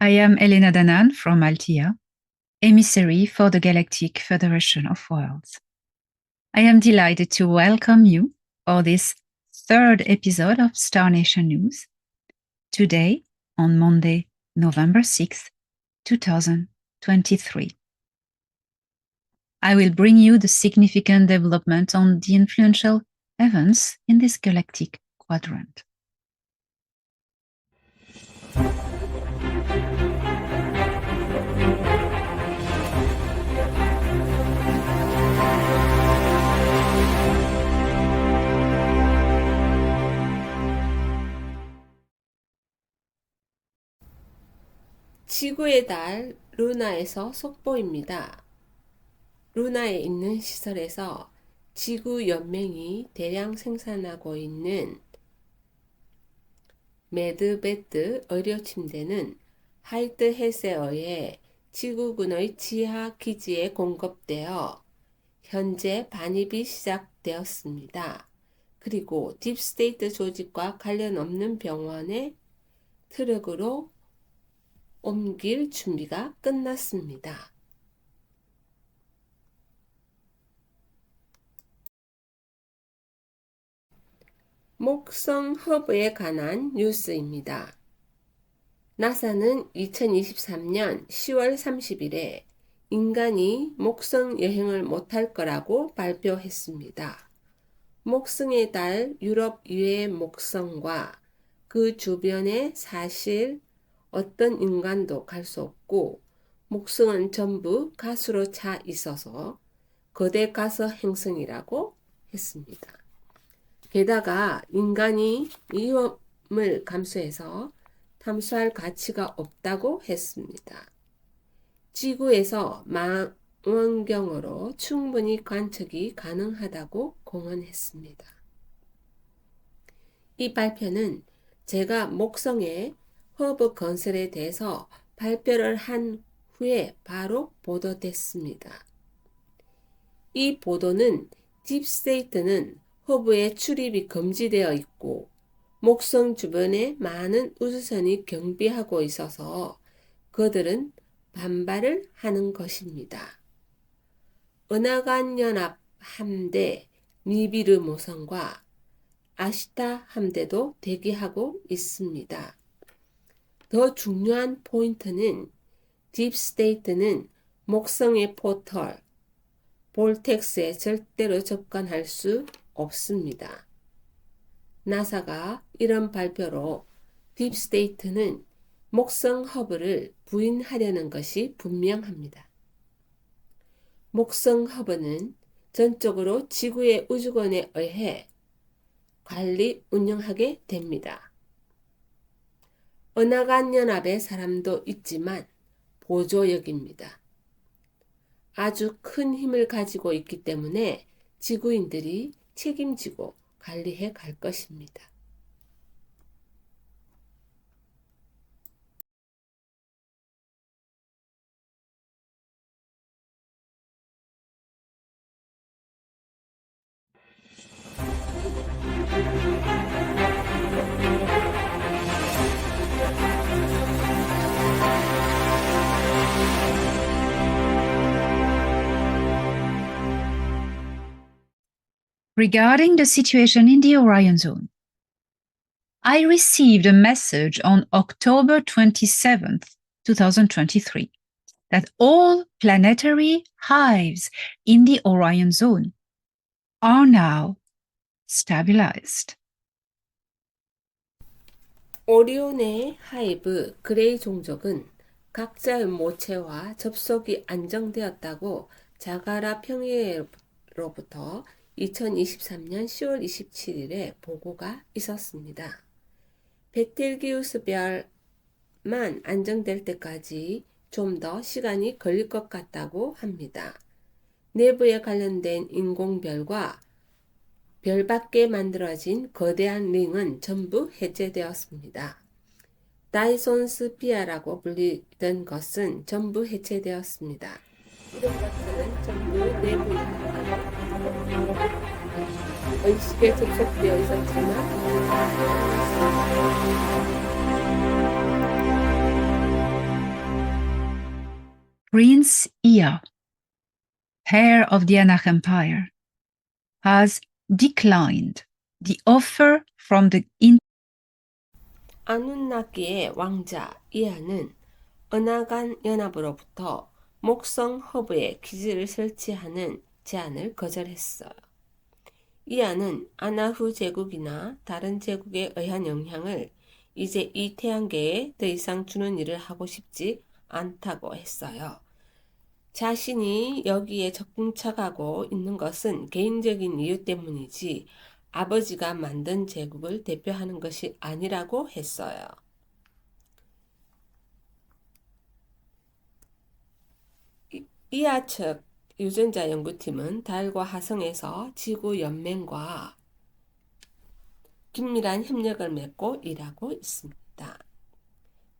I am Elena Danan from Althea, emissary for the Galactic Federation of Worlds. I am delighted to welcome you for this third episode of Star Nation News, today on Monday, November 6th, 2023. I will bring you the significant development on the influential events in this galactic quadrant. 지구의 달 루나에서 속보입니다. 루나에 있는 시설에서 지구 연맹이 대량 생산하고 있는 매드베드 의료 침대는 하이트 헬스에 의해 지구군의 지하 기지에 공급되어 현재 반입이 시작되었습니다. 그리고 딥스테이트 조직과 관련 없는 병원에 트럭으로 옮길 준비가 끝났습니다. 목성 허브에 관한 뉴스입니다. 나사는 2023년 10월 30일에 인간이 목성 여행을 못할 거라고 발표했습니다. 목성의 달 유럽 유해 목성과 그 주변에 사실 어떤 인간도 갈 수 없고 목성은 전부 가스로 차 있어서 거대 가스 행성이라고 했습니다. 게다가 인간이 위험을 감수해서 탐수할 가치가 없다고 했습니다. 지구에서 망원경으로 충분히 관측이 가능하다고 공언했습니다. 이 발표는 제가 목성의 허브 건설에 대해서 발표를 한 후에 바로 보도됐습니다. 이 보도는 딥스테이트는 허브에 출입이 금지되어 있고 목성 주변에 많은 우주선이 경비하고 있어서 그들은 반발을 하는 것입니다. 은하관연합 함대 니비르 모선과 아시타 함대도 대기하고 있습니다. 더 중요한 포인트는 딥스테이트는 목성의 포털, 볼텍스에 절대로 접근할 수 없습니다. 나사가 이런 발표로 딥스테이트는 목성 허브를 부인하려는 것이 분명합니다. 목성 허브는 전적으로 지구의 우주권에 의해 관리 운영하게 됩니다. 은하관연합의 사람도 있지만 보조역입니다. 아주 큰 힘을 가지고 있기 때문에 지구인들이 책임지고 관리해 갈 것입니다. Regarding the situation in the Orion Zone, I received a message on October 27th, 2023, that all planetary hives in the Orion Zone are now stabilized. 오리온의 하이브 그레이 종족은 각자의 모체와 접속이 안정되었다고 자가라 평의회로부터 2023년 10월 27일에 보고가 있었습니다. 베텔기우스별만 안정될 때까지 좀 더 시간이 걸릴 것 같다고 합니다. 내부에 관련된 인공별과 별 밖에 만들어진 거대한 링은 전부 해체되었습니다. 다이손스피아라고 불리던 것은 전부 해체되었습니다. 이런 것들은 전부 내부입니다. 의식에 접속되어 있었지만 Prince Ea, heir of the Anak Empire, has declined the offer from the 아누나키의 왕자 이하는 은하간 연합으로부터 목성 허브에 기지를 설치하는 제안을 거절했어요. 이하는 아나후 제국이나 다른 제국에 의한 영향을 이제 이 태양계에 더 이상 주는 일을 하고 싶지 않다고 했어요. 자신이 여기에 적응쳐가고 있는 것은 개인적인 이유 때문이지 아버지가 만든 제국을 대표하는 것이 아니라고 했어요. 이하 측 유전자 연구팀은 달과 화성에서 지구 연맹과 긴밀한 협력을 맺고 일하고 있습니다.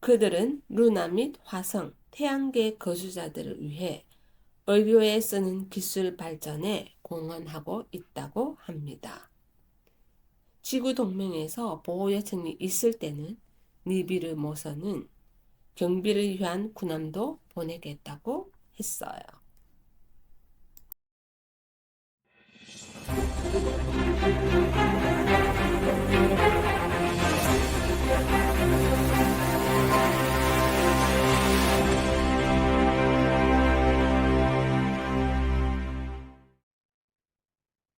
그들은 루나 및 화성, 태양계 거주자들을 위해 의료에 쓰는 기술 발전에 공헌하고 있다고 합니다. 지구 동맹에서 보호 요청이 있을 때는 니비르 모선은 경비를 위한 군함도 보내겠다고 했어요.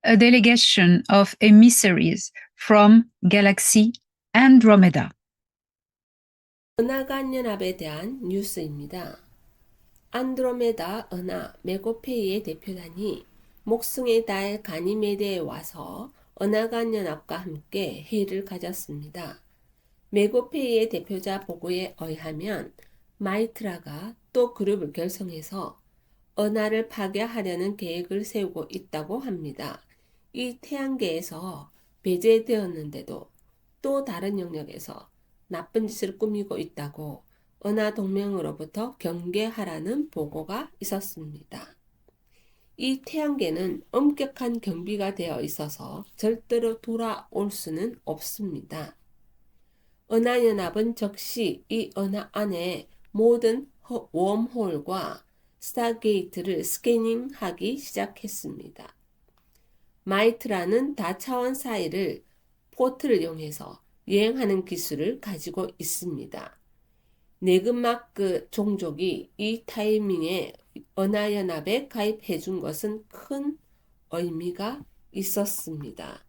a delegation of emissaries from galaxy Andromeda. 은하간 연합에 대한 뉴스입니다. 안드로메다 은하 메고페이의 대표단이 목성의 달 가니메데에 와서 은하간 연합과 함께 회의를 가졌습니다. 메고페이의 대표자 보고에 의하면 마이트라가 또 그룹을 결성해서 은하를 파괴하려는 계획을 세우고 있다고 합니다. 이 태양계에서 배제되었는데도 또 다른 영역에서 나쁜 짓을 꾸미고 있다고 은하 동맹으로부터 경계하라는 보고가 있었습니다. 이 태양계는 엄격한 경비가 되어 있어서 절대로 돌아올 수는 없습니다. 은하연합은 즉시 이 은하 안에 모든 웜홀과 스타게이트를 스캐닝하기 시작했습니다. 마이트라는 다차원 사이를 포트를 이용해서 여행하는 기술을 가지고 있습니다. 네그마크 종족이 이 타이밍에 은하연합에 가입해 준 것은 큰 의미가 있었습니다.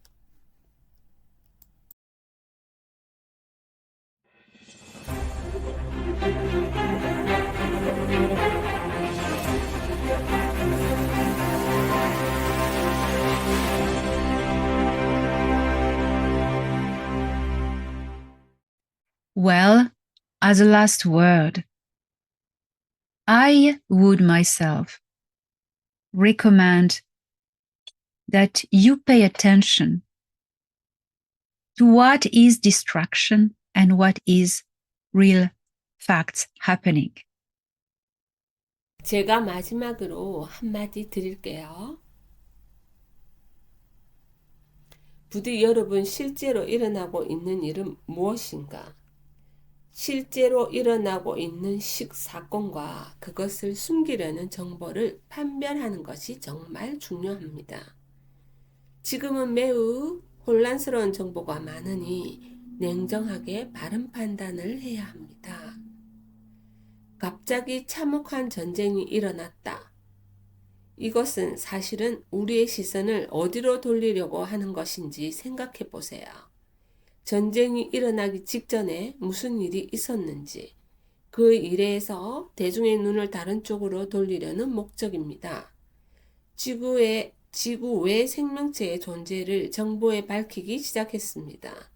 Well, as a last word, I would myself recommend that you pay attention to what is distraction and what is real facts happening. 제가 마지막으로 한마디 드릴게요. 부디 여러분 실제로 일어나고 있는 일은 무엇인가? 실제로 일어나고 있는 사건과 그것을 숨기려는 정보를 판별하는 것이 정말 중요합니다. 지금은 매우 혼란스러운 정보가 많으니 냉정하게 바른 판단을 해야 합니다. 갑자기 참혹한 전쟁이 일어났다. 이것은 사실은 우리의 시선을 어디로 돌리려고 하는 것인지 생각해 보세요. 전쟁이 일어나기 직전에 무슨 일이 있었는지, 그 일에서 대중의 눈을 다른 쪽으로 돌리려는 목적입니다. 지구 외 생명체의 존재를 정보에 밝히기 시작했습니다.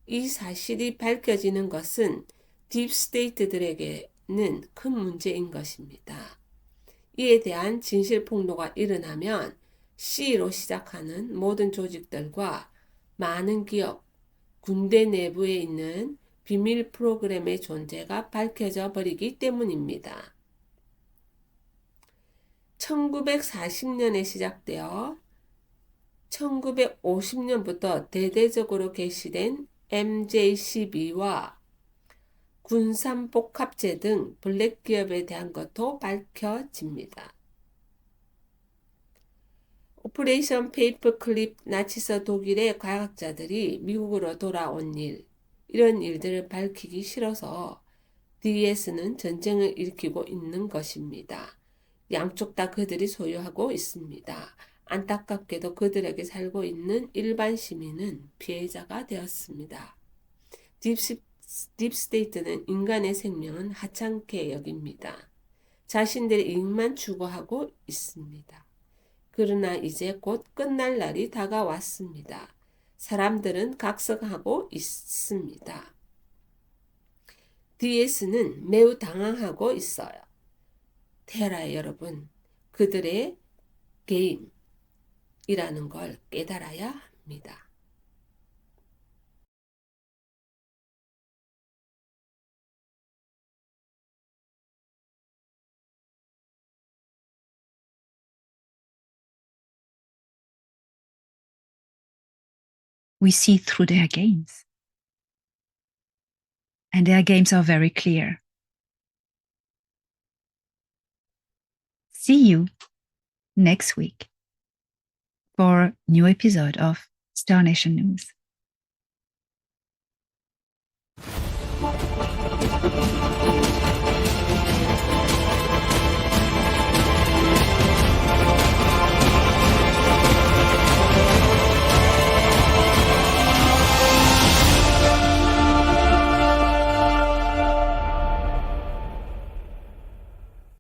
이 사실이 밝혀지는 것은 딥스테이트들에게는 큰 문제인 것입니다. 이에 대한 진실 폭로가 일어나면 C로 시작하는 모든 조직들과 많은 기업, 군대 내부에 있는 비밀 프로그램의 존재가 밝혀져 버리기 때문입니다. 1940년에 시작되어 1950년부터 대대적으로 개시된 MJ12와 군산복합재 등 블랙 기업에 대한 것도 밝혀집니다. 오퍼레이션 페이퍼클립 나치서 독일의 과학자들이 미국으로 돌아온 이런 일들을 밝히기 싫어서 DS는 전쟁을 일으키고 있는 것입니다. 양쪽 다 그들이 소유하고 있습니다. 안타깝게도 그들에게 살고 있는 일반 시민은 피해자가 되었습니다. 딥스테이트는 인간의 생명은 하찮게 여깁니다. 자신들의 이익만 추구하고 있습니다. 그러나 이제 곧 끝날 날이 다가왔습니다. 사람들은 각성하고 있습니다. DS는 매우 당황하고 있어요. 테라의 여러분, 그들의 게임이라는 걸 깨달아야 합니다. We see through their games. And their games are very clear. See you next week for a new episode of Star Nation News.